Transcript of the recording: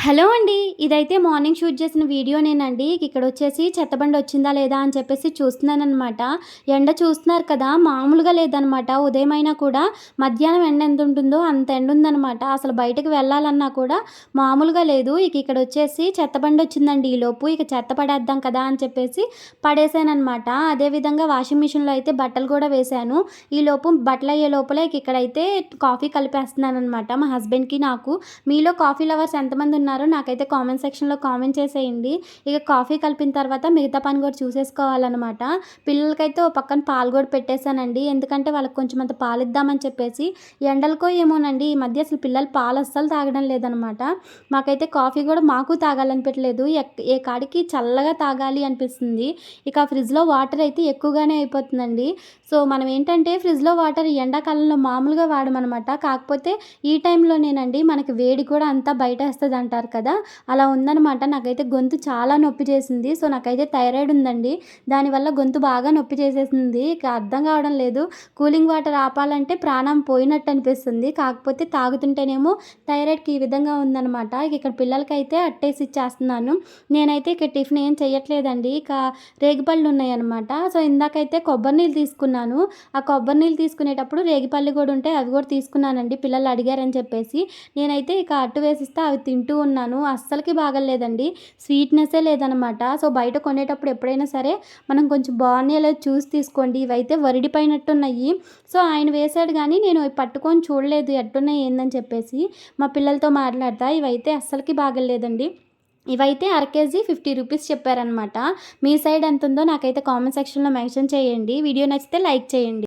Hello అండి. ఇదైతే morning shoot చేసిన వీడియోనేనండి. ఇక్కడొచ్చేసి చెత్తబండి వచ్చిందా లేదా అని చెప్పేసి చూస్తున్నాననమాట. ఎండ చూస్తున్నారు కదా! మామూలుగా లేదనమాట. ఉదయమైనా కూడా మధ్యాహ్నం ఎండ ఎంతుంటుందో అంత ఎండుందనమాట. అసలు బయటకి వెళ్ళాలన్నా కూడా మామూలుగా లేదు. ఇక్కడొచ్చేసి చెత్తబండొచ్చిందండి ఈలోపు. ఇక చెత్త పడేద్దాం కదా అని చెప్పేసి పడేసాననమాట. అదేవిధంగా వాషింగ్ మిషన్‌లో అయితే బట్టలు కూడా వేశాను. ఈలోపు బట్టలయ్యే లోపల ఇక్కడైతే కాఫీ కలిపేస్తున్నాననమాట మా హస్బెండ్‌కి, నాకు. మీలో కాఫీ లవర్స్ ఎంతమంది ఉన్నారో నాకైతే కామెంట్ సెక్షన్‌లో కామెంట్ చేసేయండి. ఇక కాఫీ కలిపిన తర్వాత మిగతా పని కూడా చూసేసుకోవాలనమాట. పిల్లలకైతే ఓ పక్కన పాలు కూడా పెట్టేసానండి. ఎందుకంటే వాళ్ళకి కొంచెం అంత పాలిద్దామని చెప్పేసి. ఎండలకో ఏమోనండి ఈ మధ్య అసలు పిల్లలు పాలు అస్సలు తాగడం లేదనమాట. మాకైతే కాఫీ కూడా మాకు తాగాలనిపించలేదు. ఏ కాడికి చల్లగా తాగాలి అనిపిస్తుంది. ఇక ఫ్రిడ్జ్‌లో వాటర్ అయితే ఎక్కువగానే అయిపోతుందండి. సో, మనం ఏంటంటే ఫ్రిడ్జ్‌లో వాటర్ ఎండాకాలంలో మామూలుగా వాడమనమాట. కాకపోతే ఈ టైంలోనేనండి మనకి వేడి కూడా అంతా బయటేస్తదంటారు కదా! అలా ఉందనమాట. నాకైతే గొంతు చాలా నొప్పి చేసింది. సో, నాకైతే థైరాయిడ్ ఉందండి. దానివల్ల గొంతు బాగా నొప్పి చేసేసింది. ఇక అర్థం కావడం లేదు. కూలింగ్ వాటర్ ఆపాలంటే ప్రాణం పోయినట్టు అనిపిస్తుంది. కాకపోతే తాగుతుంటేనేమో థైరాయిడ్‌కి ఈ విధంగా ఉందనమాట. ఇక ఇక్కడ పిల్లలకైతే అట్టేసి ఇచ్చేస్తున్నాను. నేనైతే ఇక టిఫిన్ ఏం చెయ్యట్లేదండి. ఇక రేగిపళ్ళు ఉన్నాయన్నమాట. సో, ఇందాకైతే కొబ్బరి నీళ్ళు తీసుకున్నాను. ఆ కొబ్బరి నీళ్ళు తీసుకునేటప్పుడు రేగిపళ్ళు కూడా ఉంటే అవి కూడా తీసుకున్నానండి పిల్లలు అడిగారని చెప్పేసి. నేనైతే ఇక అట్టు వేసిస్తే అవి తింటూ ఉన్నాను. అస్సలకి బాగోలేదండి. స్వీట్‌నెస్సే లేదనమాట. సో, బయట కొనేటప్పుడు ఎప్పుడైనా సరే మనం కొంచెం బాగున్నాయో లేదో చూసి తీసుకోండి. ఇవైతే వరిడిపోయినట్టున్నాయి. సో, ఆయన వేసాడు గానీ నేను అవి పట్టుకొని చూడలేదు ఎట్టున్నాయి ఏందని చెప్పేసి. మా పిల్లలతో మాట్లాడతా ఇవైతే అస్సలకి బాగోలేదండి. ఇవైతే అర కేజీ రూ. 50 చెప్పారనమాట. మీ సైడ్ ఎంతుందో నాకైతే కామెంట్ సెక్షన్‌లో మెన్షన్ చేయండి. వీడియో నచ్చితే లైక్ చేయండి.